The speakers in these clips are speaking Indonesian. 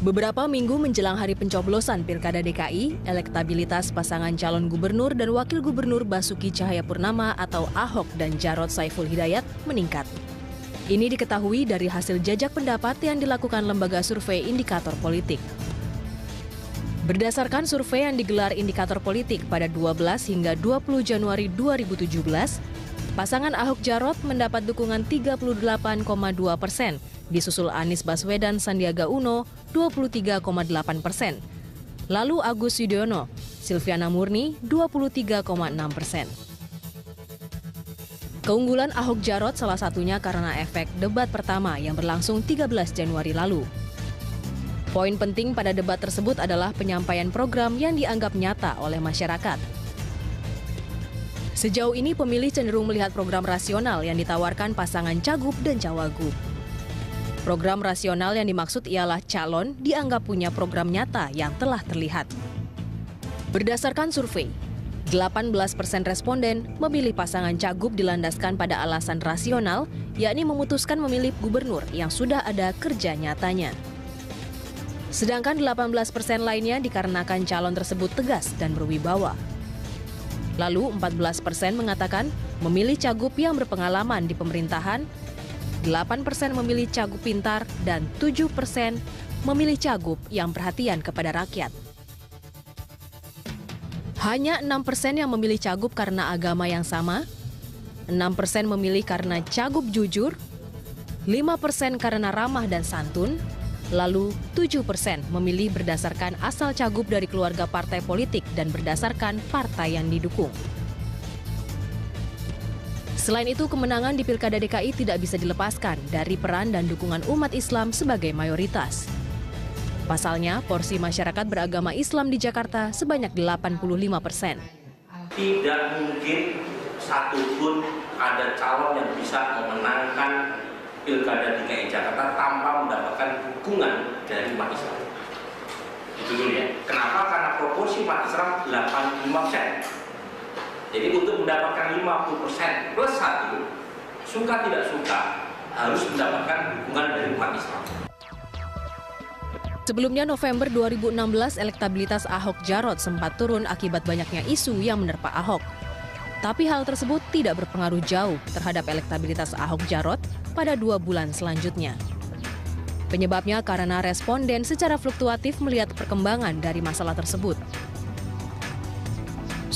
Beberapa minggu menjelang hari pencoblosan Pilkada DKI, elektabilitas pasangan calon gubernur dan wakil gubernur Basuki Cahayapurnama atau Ahok dan Jarot Saiful Hidayat meningkat. Ini diketahui dari hasil jajak pendapat yang dilakukan lembaga survei Indikator Politik. Berdasarkan survei yang digelar Indikator Politik pada 12 hingga 20 Januari 2017, pasangan Ahok Jarot mendapat dukungan 38,2%, disusul Anies Baswedan Sandiaga Uno 23,8%. Lalu Agus Yudhoyono, Silviana Murni 23,6%. Keunggulan Ahok Jarot salah satunya karena efek debat pertama yang berlangsung 13 Januari lalu. Poin penting pada debat tersebut adalah penyampaian program yang dianggap nyata oleh masyarakat. Sejauh ini pemilih cenderung melihat program rasional yang ditawarkan pasangan Cagup dan Cawagup. Program rasional yang dimaksud ialah calon dianggap punya program nyata yang telah terlihat. Berdasarkan survei, 18% responden memilih pasangan Cagup dilandaskan pada alasan rasional, yakni memutuskan memilih gubernur yang sudah ada kerja nyatanya. Sedangkan 18% lainnya dikarenakan calon tersebut tegas dan berwibawa. Lalu 14% mengatakan memilih Cagup yang berpengalaman di pemerintahan, 8% memilih Cagup pintar, dan 7% memilih Cagup yang perhatian kepada rakyat. Hanya 6% yang memilih Cagup karena agama yang sama, 6% memilih karena Cagup jujur, 5% karena ramah dan santun, lalu 7% memilih berdasarkan asal Cagup dari keluarga partai politik dan berdasarkan partai yang didukung. Selain itu, kemenangan di Pilkada DKI tidak bisa dilepaskan dari peran dan dukungan umat Islam sebagai mayoritas. Pasalnya, porsi masyarakat beragama Islam di Jakarta sebanyak 85%. Tidak mungkin satupun ada calon yang bisa memenangkan Pilkada DKI Jakarta tanpa mendapatkan dukungan dari umat Islam. Itu dulu ya. Kenapa? Karena proporsi umat Islam 85%. Jadi untuk mendapatkan 50% plus 1, suka tidak suka, harus mendapatkan dukungan dari umat Islam. Sebelumnya November 2016, elektabilitas Ahok Jarot sempat turun akibat banyaknya isu yang menerpa Ahok. Tapi hal tersebut tidak berpengaruh jauh terhadap elektabilitas Ahok Jarot pada 2 bulan selanjutnya. Penyebabnya karena responden secara fluktuatif melihat perkembangan dari masalah tersebut.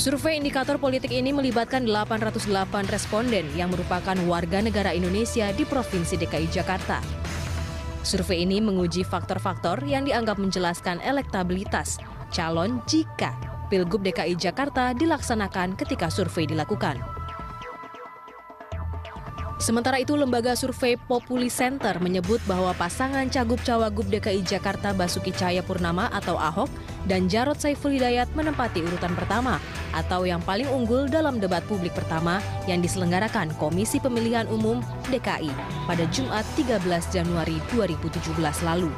Survei Indikator Politik ini melibatkan 808 responden yang merupakan warga negara Indonesia di Provinsi DKI Jakarta. Survei ini menguji faktor-faktor yang dianggap menjelaskan elektabilitas calon jika Pilgub DKI Jakarta dilaksanakan ketika survei dilakukan. Sementara itu, lembaga survei Populi Center menyebut bahwa pasangan Cagup-Cawagup DKI Jakarta Basuki Cahayapurnama atau Ahok dan Jarot Saiful Hidayat menempati urutan pertama atau yang paling unggul dalam debat publik pertama yang diselenggarakan Komisi Pemilihan Umum DKI pada Jumat 13 Januari 2017 lalu.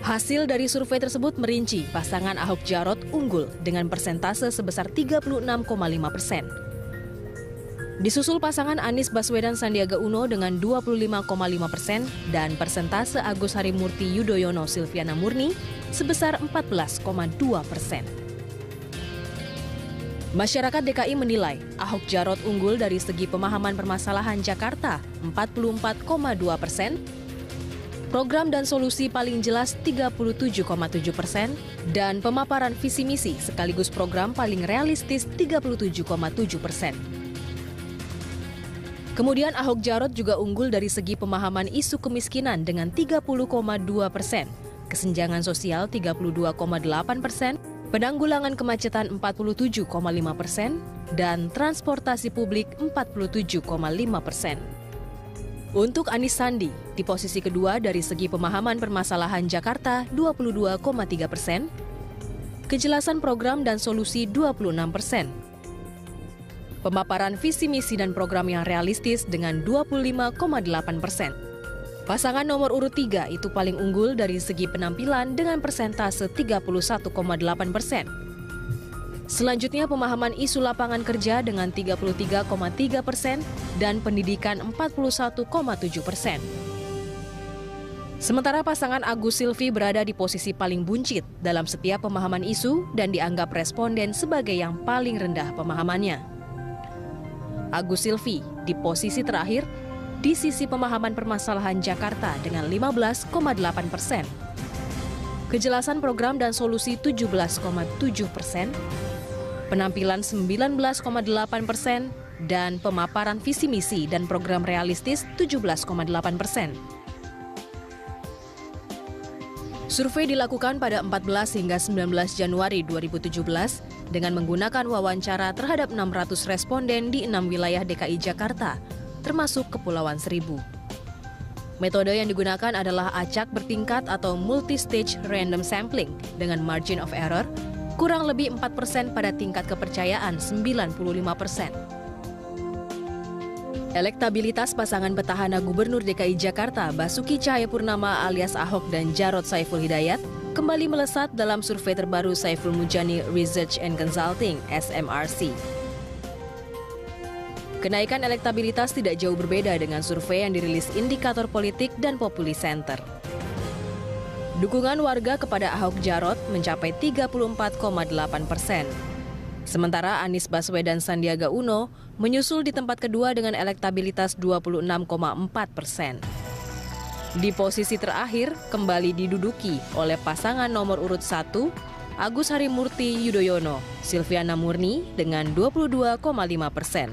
Hasil dari survei tersebut merinci pasangan Ahok Jarot unggul dengan persentase sebesar 36,5%. Disusul pasangan Anies Baswedan Sandiaga Uno dengan 25,5% dan persentase Agus Harimurti Yudhoyono Silviana Murni sebesar 14,2%. Masyarakat DKI menilai Ahok Jarot unggul dari segi pemahaman permasalahan Jakarta 44,2%, program dan solusi paling jelas 37,7%, dan pemaparan visi misi sekaligus program paling realistis 37,7%. Kemudian Ahok Jarot juga unggul dari segi pemahaman isu kemiskinan dengan 30,2%, kesenjangan sosial 32,8%, penanggulangan kemacetan 47,5%, dan transportasi publik 47,5%. Untuk Anies Sandi, di posisi kedua dari segi pemahaman permasalahan Jakarta 22,3%, kejelasan program dan solusi 26%, pemaparan visi misi dan program yang realistis dengan 25,8%. Pasangan nomor urut 3 itu paling unggul dari segi penampilan dengan persentase 31,8%. Selanjutnya pemahaman isu lapangan kerja dengan 33,3% dan pendidikan 41,7%. Sementara pasangan Agus Silvi berada di posisi paling buncit dalam setiap pemahaman isu dan dianggap responden sebagai yang paling rendah pemahamannya. Agus Silvi di posisi terakhir di sisi pemahaman permasalahan Jakarta dengan 15,8%. Kejelasan program dan solusi 17,7%, penampilan 19,8%, dan pemaparan visi misi dan program realistis 17,8%. Survei dilakukan pada 14 hingga 19 Januari 2017 dengan menggunakan wawancara terhadap 600 responden di 6 wilayah DKI Jakarta, termasuk Kepulauan Seribu. Metode yang digunakan adalah acak bertingkat atau multi-stage random sampling dengan margin of error kurang lebih 4% pada tingkat kepercayaan 95%. Elektabilitas pasangan petahana Gubernur DKI Jakarta Basuki Cahayapurnama alias Ahok dan Jarod Saiful Hidayat kembali melesat dalam survei terbaru Saiful Mujani Research and Consulting (SMRC). Kenaikan elektabilitas tidak jauh berbeda dengan survei yang dirilis Indikator Politik dan Populi Center. Dukungan warga kepada Ahok Jarot mencapai 34,8%. Sementara Anies Baswedan Sandiaga Uno menyusul di tempat kedua dengan elektabilitas 26,4%. Di posisi terakhir kembali diduduki oleh pasangan nomor urut 1, Agus Harimurti Yudhoyono, Silviana Murni dengan 22,5%.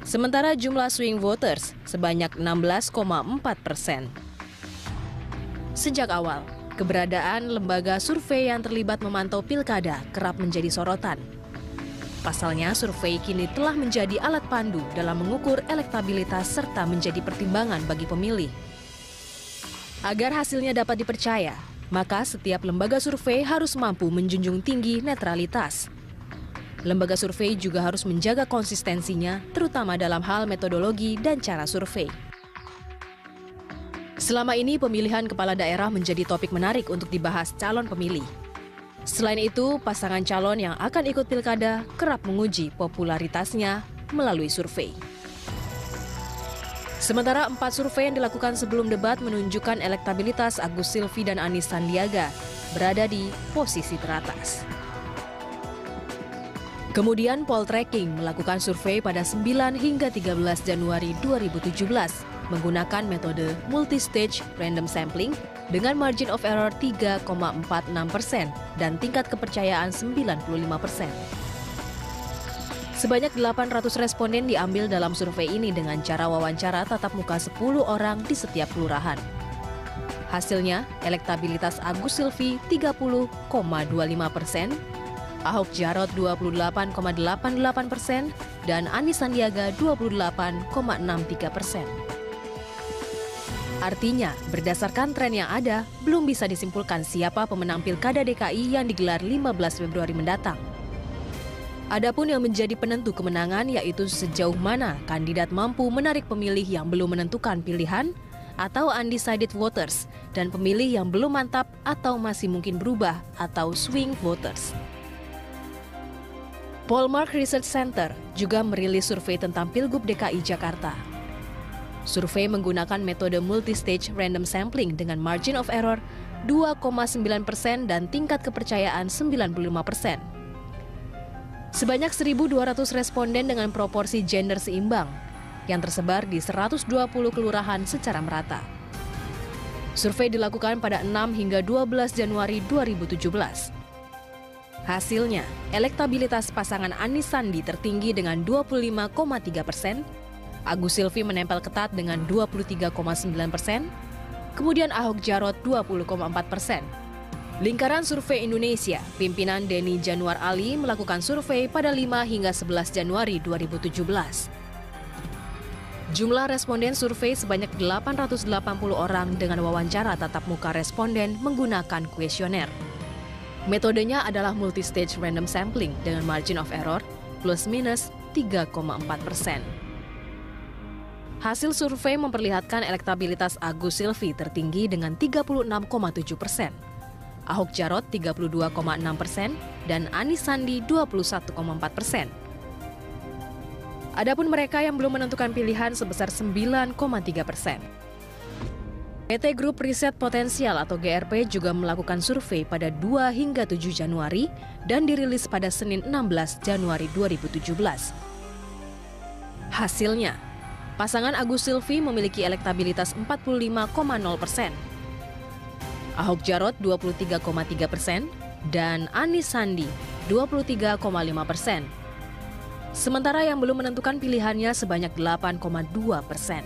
Sementara jumlah swing voters sebanyak 16,4%. Sejak awal, keberadaan lembaga survei yang terlibat memantau pilkada kerap menjadi sorotan. Pasalnya, survei kini telah menjadi alat pandu dalam mengukur elektabilitas serta menjadi pertimbangan bagi pemilih. Agar hasilnya dapat dipercaya, maka setiap lembaga survei harus mampu menjunjung tinggi netralitas. Lembaga survei juga harus menjaga konsistensinya, terutama dalam hal metodologi dan cara survei. Selama ini, pemilihan kepala daerah menjadi topik menarik untuk dibahas calon pemilih. Selain itu, pasangan calon yang akan ikut pilkada kerap menguji popularitasnya melalui survei. Sementara 4 survei yang dilakukan sebelum debat menunjukkan elektabilitas Agus Silvi dan Anies Sandiaga berada di posisi teratas. Kemudian Poltreking melakukan survei pada 9 hingga 13 Januari 2017 menggunakan metode multi-stage random sampling dengan margin of error 3,46% dan tingkat kepercayaan 95%. Sebanyak 800 responden diambil dalam survei ini dengan cara wawancara tatap muka 10 orang di setiap kelurahan. Hasilnya, elektabilitas Agus Silvi 30,25%, Ahok Jarot 28,88%, dan Anies Sandiaga 28,63%. Artinya, berdasarkan tren yang ada, belum bisa disimpulkan siapa pemenang Pilkada DKI yang digelar 15 Februari mendatang. Adapun yang menjadi penentu kemenangan yaitu sejauh mana kandidat mampu menarik pemilih yang belum menentukan pilihan atau undecided voters dan pemilih yang belum mantap atau masih mungkin berubah atau swing voters. Polmark Research Center juga merilis survei tentang Pilgub DKI Jakarta. Survei menggunakan metode multi-stage random sampling dengan margin of error 2,9% dan tingkat kepercayaan 95%. Sebanyak 1.200 responden dengan proporsi gender seimbang yang tersebar di 120 kelurahan secara merata. Survei dilakukan pada 6 hingga 12 Januari 2017. Hasilnya, elektabilitas pasangan Anies Sandi tertinggi dengan 25,3%, Agus Silvi menempel ketat dengan 23,9%, kemudian Ahok Jarot 20,4%. Lingkaran Survei Indonesia, pimpinan Denny Januar Ali melakukan survei pada 5 hingga 11 Januari 2017. Jumlah responden survei sebanyak 880 orang dengan wawancara tatap muka responden menggunakan kuesioner. Metodenya adalah multi-stage random sampling dengan margin of error plus minus 3,4%. Hasil survei memperlihatkan elektabilitas Agus Silvi tertinggi dengan 36,7%, Ahok Jarot 32,6%, dan Anies Sandi 21,4%. Adapun mereka yang belum menentukan pilihan sebesar 9,3%. PT Grup Riset Potensial atau GRP juga melakukan survei pada 2 hingga 7 Januari dan dirilis pada Senin 16 Januari 2017. Hasilnya, pasangan Agus Silvi memiliki elektabilitas 45,0%, Ahok Jarot 23,3%, dan Anies Sandi 23,5%. Sementara yang belum menentukan pilihannya sebanyak 8,2%.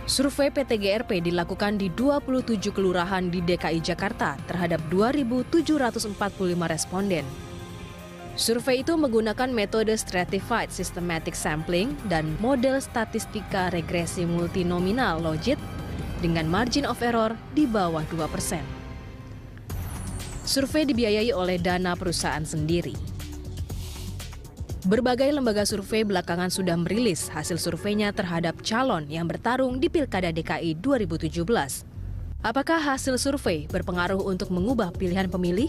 Survei PT GRP dilakukan di 27 kelurahan di DKI Jakarta terhadap 2.745 responden. Survei itu menggunakan metode Stratified Systematic Sampling dan model statistika regresi multinominal logit dengan margin of error di bawah 2%. Survei dibiayai oleh dana perusahaan sendiri. Berbagai lembaga survei belakangan sudah merilis hasil surveinya terhadap calon yang bertarung di Pilkada DKI 2017. Apakah hasil survei berpengaruh untuk mengubah pilihan pemilih?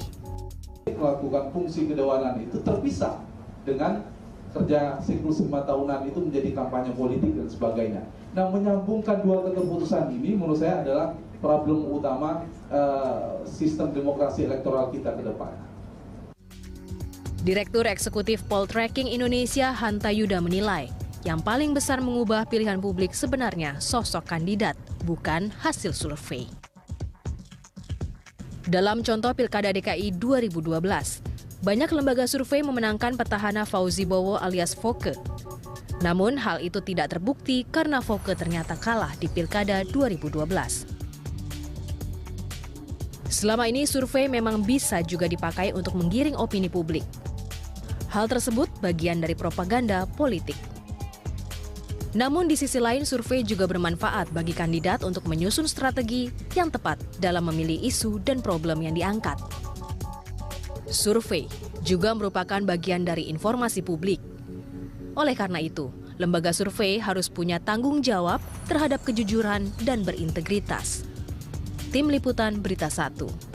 Melakukan fungsi kedewanan itu terpisah dengan kerja siklus 5 tahunan itu menjadi kampanye politik dan sebagainya. Nah, menyambungkan dua keputusan ini menurut saya adalah problem utama sistem demokrasi elektoral kita ke depan. Direktur Eksekutif Poltreking Indonesia Hanta Yuda menilai, yang paling besar mengubah pilihan publik sebenarnya sosok kandidat, bukan hasil survei. Dalam contoh Pilkada DKI 2012, banyak lembaga survei memenangkan petahana Fauzi Bowo alias Foke. Namun hal itu tidak terbukti karena Foke ternyata kalah di Pilkada 2012. Selama ini survei memang bisa juga dipakai untuk menggiring opini publik. Hal tersebut bagian dari propaganda politik. Namun di sisi lain survei juga bermanfaat bagi kandidat untuk menyusun strategi yang tepat dalam memilih isu dan problem yang diangkat. Survei juga merupakan bagian dari informasi publik. Oleh karena itu, lembaga survei harus punya tanggung jawab terhadap kejujuran dan berintegritas. Tim Liputan Berita 1.